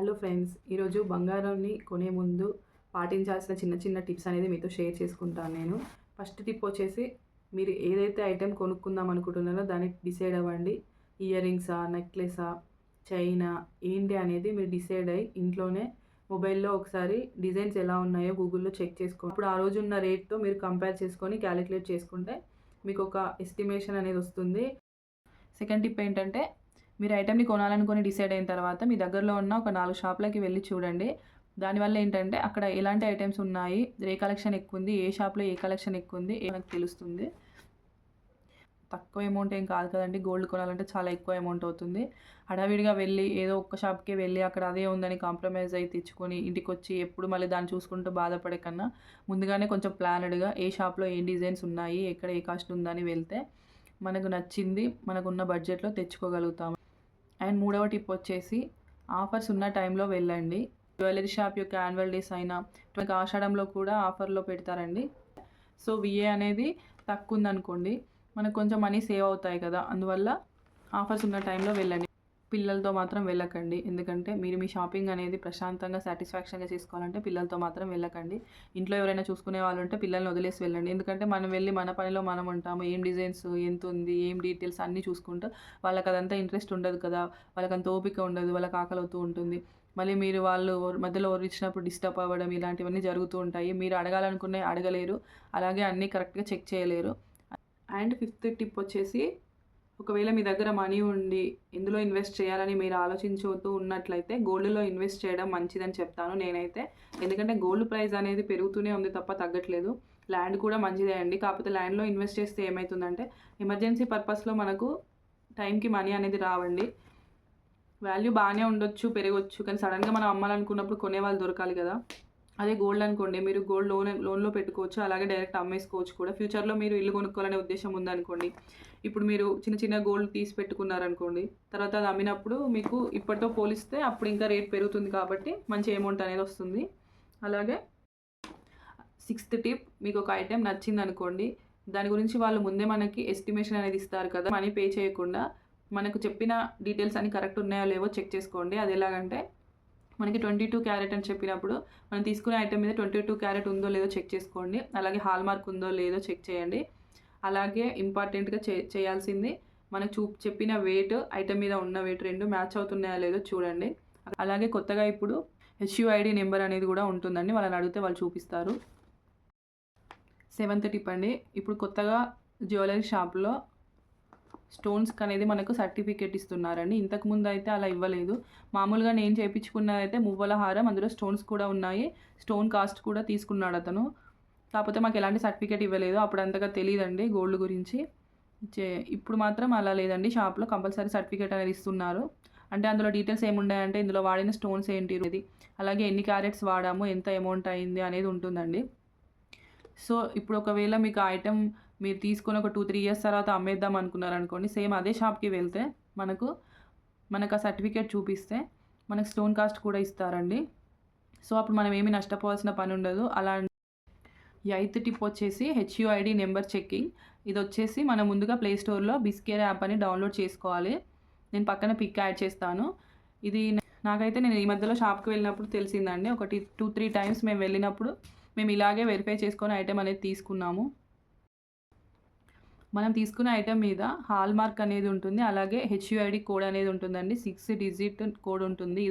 Hello friends, ఈరోజు బంగారాన్ని కొనే ముందు పాటించాల్సిన చిన్న చిన్న టిప్స్ అనేది మీతో షేర్ చేసుకుంటాను నేను. ఫస్ట్ టిప్ వచ్చేసి, మీరు ఏదైతే ఐటెం కొనుక్కుందాం అనుకుంటున్నారో దానికి డిసైడ్ అవ్వండి. ఇయర్ రింగ్సా, నెక్లెసా, చైనా ఏంటి అనేది మీరు డిసైడ్ అయ్యి ఇంట్లోనే మొబైల్లో ఒకసారి డిజైన్స్ ఎలా ఉన్నాయో గూగుల్లో చెక్ చేసుకోండి. అప్పుడు ఆ రోజు ఉన్న రేట్తో మీరు కంపేర్ చేసుకొని క్యాలిక్యులేట్ చేసుకుంటే మీకు ఒక ఎస్టిమేషన్ అనేది వస్తుంది. సెకండ్ టిప్ ఏంటంటే, మీరు ఐటెంని కొనాలనుకొని డిసైడ్ అయిన తర్వాత మీ దగ్గరలో ఉన్న ఒక 4 షాపులకి వెళ్ళి చూడండి. దానివల్ల ఏంటంటే అక్కడ ఎలాంటి ఐటెమ్స్ ఉన్నాయి, ఏ కలెక్షన్ ఎక్కువుంది, ఏ షాప్లో ఏ కలెక్షన్ ఎక్కువుంది మనకు తెలుస్తుంది. తక్కువ అమౌంట్ ఏం కాదు కదండి, గోల్డ్ కొనాలంటే చాలా ఎక్కువ అమౌంట్ అవుతుంది. హడావిడిగా వెళ్ళి ఏదో ఒక్క షాప్కే వెళ్ళి అక్కడ అదే ఉందని కాంప్రమైజ్ అయ్యి తెచ్చుకొని ఇంటికొచ్చి ఎప్పుడు మళ్ళీ దాన్ని చూసుకుంటూ బాధపడే కన్నా ముందుగానే కొంచెం ప్లానెడ్గా ఏ షాప్లో ఏం డిజైన్స్ ఉన్నాయి, ఎక్కడ ఏ కాస్ట్ ఉందని వెళ్తే మనకు నచ్చింది మనకున్న బడ్జెట్లో తెచ్చుకోగలుగుతాము. అండ్ మూడవ టిప్ వచ్చేసి, ఆఫర్స్ ఉన్న టైంలో వెళ్ళండి. జ్యువెలరీ షాప్ యొక్క యాన్యువల్ డేస్ అయినా ఆషాఢంలో కూడా ఆఫర్లో పెడతారండి. సో విఏ అనేది తక్కువ ఉందనుకోండి, మనకు కొంచెం మనీ సేవ్ అవుతాయి కదా, అందువల్ల ఆఫర్స్ ఉన్న టైంలో వెళ్ళండి. పిల్లలతో మాత్రం వెళ్ళకండి, ఎందుకంటే మీరు మీ షాపింగ్ అనేది ప్రశాంతంగా సాటిస్ఫాక్షన్గా చేసుకోవాలంటే పిల్లలతో మాత్రం వెళ్ళకండి. ఇంట్లో ఎవరైనా చూసుకునే వాళ్ళు ఉంటే పిల్లల్ని వదిలేసి వెళ్ళండి. ఎందుకంటే మనం వెళ్ళి మన పనిలో మనం ఉంటాము, ఏం డిజైన్స్ ఎంత ఉంది, ఏం డీటెయిల్స్ అన్నీ చూసుకుంటూ వాళ్ళకి అదంతా ఇంట్రెస్ట్ ఉండదు కదా, వాళ్ళకి అంత ఓపిక ఉండదు, వాళ్ళకి ఆకలి అవుతూ ఉంటుంది. మళ్ళీ మీరు వాళ్ళు మధ్యలో ఇచ్చినప్పుడు డిస్టర్బ్ అవ్వడం ఇలాంటివన్నీ జరుగుతూ ఉంటాయి. మీరు అడగాలనుకునే అడగలేరు, అలాగే అన్నీ కరెక్ట్గా చెక్ చేయలేరు. అండ్ ఫిఫ్త్ టిప్ వచ్చేసి, ఒకవేళ మీ దగ్గర మనీ ఉండి ఎందులో ఇన్వెస్ట్ చేయాలని మీరు ఆలోచించుతూ ఉన్నట్లయితే గోల్డ్లో ఇన్వెస్ట్ చేయడం మంచిదని చెప్తాను నేనైతే. ఎందుకంటే గోల్డ్ ప్రైస్ అనేది పెరుగుతూనే ఉంది తప్ప తగ్గట్లేదు. ల్యాండ్ కూడా మంచిదే అండి, కాకపోతే ల్యాండ్లో ఇన్వెస్ట్ చేస్తే ఏమవుతుందంటే ఎమర్జెన్సీ పర్పస్లో మనకు టైంకి మనీ అనేది రావండి. వాల్యూ బాగానే ఉండొచ్చు, పెరగొచ్చు, కానీ సడన్గా మనం అమ్మాలనుకున్నప్పుడు కొనేవాళ్ళు దొరకాలి కదా. అదే గోల్డ్ అనుకోండి, మీరు గోల్డ్ లోన్లో పెట్టుకోవచ్చు, అలాగే డైరెక్ట్ అమ్మేసుకోవచ్చు కూడా. ఫ్యూచర్లో మీరు ఇల్లు కొనుక్కోవాలనే ఉద్దేశం ఉందనుకోండి, ఇప్పుడు మీరు చిన్న చిన్న గోల్డ్ తీసి పెట్టుకున్నారనుకోండి, తర్వాత అది అమ్మినప్పుడు మీకు ఇప్పటితో పోలిస్తే అప్పుడు ఇంకా రేట్ పెరుగుతుంది కాబట్టి మంచి అమౌంట్ అనేది వస్తుంది. అలాగే సిక్స్త్ టిప్, మీకు ఒక ఐటెం నచ్చింది అనుకోండి, దాని గురించి వాళ్ళు ముందే మనకి ఎస్టిమేషన్ అనేది ఇస్తారు కదా, మనీ పే చేయకుండా మనకు చెప్పిన డీటెయిల్స్ అన్ని కరెక్ట్ ఉన్నాయో లేవో చెక్ చేసుకోండి. అది ఎలాగంటే, మనకి 22 క్యారెట్ అని చెప్పినప్పుడు మనం తీసుకునే ఐటెం మీద 22 క్యారెట్ ఉందో లేదో చెక్ చేసుకోండి. అలాగే హాల్ మార్క్ ఉందో లేదో చెక్ చేయండి. అలాగే ఇంపార్టెంట్గా చేయాల్సింది, మనకు చెప్పిన వెయిట్, ఐటెం మీద ఉన్న వెయిట్ రెండు మ్యాచ్ అవుతున్నాయో లేదో చూడండి. అలాగే కొత్తగా ఇప్పుడు హెచ్యుఐడి నెంబర్ అనేది కూడా ఉంటుందండి, వాళ్ళని అడిగితే వాళ్ళు చూపిస్తారు. సెవెంత్ టిప్ అండి, ఇప్పుడు కొత్తగా జ్యువెలరీ షాప్లో స్టోన్స్కి అనేది మనకు సర్టిఫికేట్ ఇస్తున్నారండి. ఇంతకుముందు అయితే అలా ఇవ్వలేదు. మామూలుగా నేను చేయించుకున్నదైతే మువ్వల హారం, అందులో స్టోన్స్ కూడా ఉన్నాయి, స్టోన్ కాస్ట్ కూడా తీసుకున్నాడు అతను. కాకపోతే మాకు ఎలాంటి సర్టిఫికేట్ ఇవ్వలేదు, అప్పుడు అంతగా తెలియదండి గోల్డ్ గురించి. ఇప్పుడు మాత్రం అలా లేదండి, షాప్లో కంపల్సరీ సర్టిఫికేట్ అనేది ఇస్తున్నారు. అంటే అందులో డీటెయిల్స్ ఏముంటాయంటే ఇందులో వాడిన స్టోన్స్ ఏంటి, అలాగే ఎన్ని క్యారెట్స్ వాడాము, ఎంత అమౌంట్ అయింది అనేది ఉంటుందండి. సో ఇప్పుడు ఒకవేళ మీకు ఆ ఐటెం మీరు తీసుకొని ఒక 2-3 ఇయర్స్ తర్వాత అమ్మేద్దాం అనుకున్నారనుకోండి, సేమ్ అదే షాప్కి వెళ్తే మనకు ఆ సర్టిఫికేట్ చూపిస్తే మనకు స్టోన్ కాస్ట్ కూడా ఇస్తారండి. సో అప్పుడు మనం ఏమీ నష్టపోవాల్సిన పని ఉండదు. అలా ఎయిత్ టిప్ వచ్చేసి హెచ్యుఐడి నెంబర్ చెక్కింగ్. ఇది వచ్చేసి మనం ముందుగా ప్లే స్టోర్లో బిస్కేర్ యాప్ అని డౌన్లోడ్ చేసుకోవాలి. నేను పక్కన పిక్ యాడ్ చేస్తాను. ఇది నాకైతే నేను ఈ మధ్యలో షాప్కి వెళ్ళినప్పుడు తెలిసిందండి. ఒకటి 2-3 టైమ్స్ మేము వెళ్ళినప్పుడు మేము ఇలాగే వెరిఫై చేసుకొని ఐటెం అనేది తీసుకున్నాము. మనం తీసుకున్న ఐటెం మీద హాల్ మార్క్ అనేది ఉంటుంది, అలాగే హెచ్యుఐడి కోడ్ అనేది ఉంటుందండి, 6 డిజిట్ కోడ్ ఉంటుంది.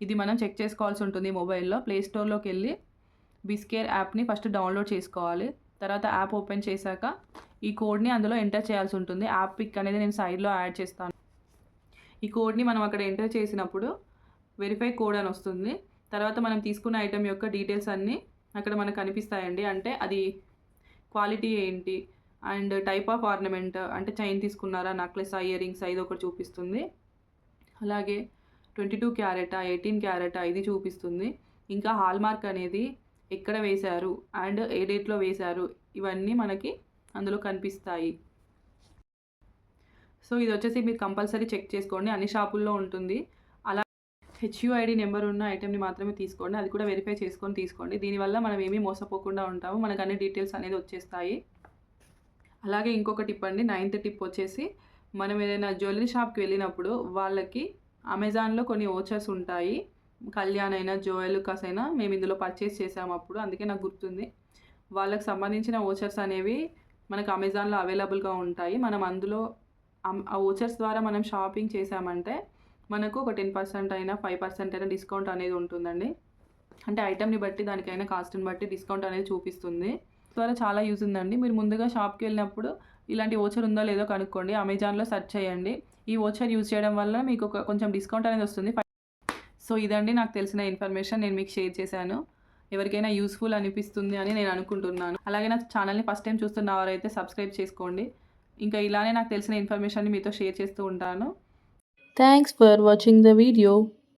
ఇది మనం చెక్ చేసుకోవాల్సి ఉంటుంది మొబైల్లో. ప్లే స్టోర్లోకి వెళ్ళి బిస్కేర్ యాప్ని ఫస్ట్ డౌన్లోడ్ చేసుకోవాలి. తర్వాత యాప్ ఓపెన్ చేశాక ఈ కోడ్ని అందులో ఎంటర్ చేయాల్సి ఉంటుంది. యాప్ పిక్ అనేది నేను సైడ్లో యాడ్ చేస్తాను. ఈ కోడ్ని మనం అక్కడ ఎంటర్ చేసినప్పుడు వెరిఫై కోడ్ అని వస్తుంది. తర్వాత మనం తీసుకున్న ఐటెం యొక్క డీటెయిల్స్ అన్నీ అక్కడ మనకు కనిపిస్తాయండి. అంటే అది క్వాలిటీ ఏంటి, అండ్ టైప్ ఆఫ్ ఆర్నమెంట్, అంటే చైన్ తీసుకున్నారా, నెక్లెస్, ఇయర్ రింగ్స్, ఇది ఒకటి చూపిస్తుంది. అలాగే 22 క్యారెటా, 18 క్యారెటా ఇది చూపిస్తుంది. ఇంకా హాల్ మార్క్ అనేది ఎక్కడ వేశారు అండ్ ఏ డేట్లో వేశారు, ఇవన్నీ మనకి అందులో కనిపిస్తాయి. సో ఇది వచ్చేసి మీరు కంపల్సరీ చెక్ చేసుకోండి, అన్ని షాపుల్లో ఉంటుంది. అలా హెచ్యుఐడి నెంబర్ ఉన్న ఐటెంని మాత్రమే తీసుకోండి, అది కూడా వెరిఫై చేసుకొని తీసుకోండి. దీనివల్ల మనం ఏమీ మోసపోకుండా ఉంటాము, మనకు అన్ని డీటెయిల్స్ అనేది వచ్చేస్తాయి. అలాగే ఇంకొక టిప్ అండి, 9th టిప్ వచ్చేసి, మనం ఏదైనా జ్యువెలరీ షాప్కి వెళ్ళినప్పుడు వాళ్ళకి అమెజాన్‌లో కొన్ని వోచర్స్ ఉంటాయి. కళ్యాణ్ అయినా, జోయ్ లుకాస్ అయినా మేము ఇందులో పర్చేస్ చేసాము అప్పుడు. అందుకే నాకు గుర్తుంది. వాళ్ళకి సంబంధించిన వోచర్స్ అనేవి మనకు అమెజాన్‌లో అవైలబుల్‌గా ఉంటాయి. మనం అందులో ఆ వోచర్స్ ద్వారా మనం షాపింగ్ చేశామంటే మనకు ఒక 10% అయినా, 5% అయినా డిస్కౌంట్ అనేది ఉంటుందండి. అంటే ఐటెమ్‌ని బట్టి దానికైనా కాస్ట్‌ని బట్టి డిస్కౌంట్ అనేది చూపిస్తుంది. ద్వారా చాలా యూజ్ ఉందండి. మీరు ముందుగా షాప్‌కి వెళ్ళినప్పుడు ఇలాంటి వోచర్ ఉందో లేదో కనుక్కోండి. అమెజాన్‌లో సెర్చ్ చేయండి. ఈ వోచర్ యూజ్ చేయడం వల్ల మీకు కొంచెం డిస్కౌంట్ అనేది వస్తుంది. సో ఇదండి నాకు తెలిసిన ఇన్ఫర్మేషన్ నేను మీకు షేర్ చేశాను. ఎవరికైనా యూజ్‌ఫుల్ అనిపిస్తుంది అని నేను అనుకుంటున్నాను. అలాగే నా ఛానల్‌ని ఫస్ట్ టైం చూస్తున్న వారైతే సబ్స్క్రైబ్ చేసుకోండి. ఇంకా ఇలానే నాకు తెలిసిన ఇన్ఫర్మేషన్‌ని మీతో షేర్ చేస్తూ ఉంటాను. Thanks for watching the video.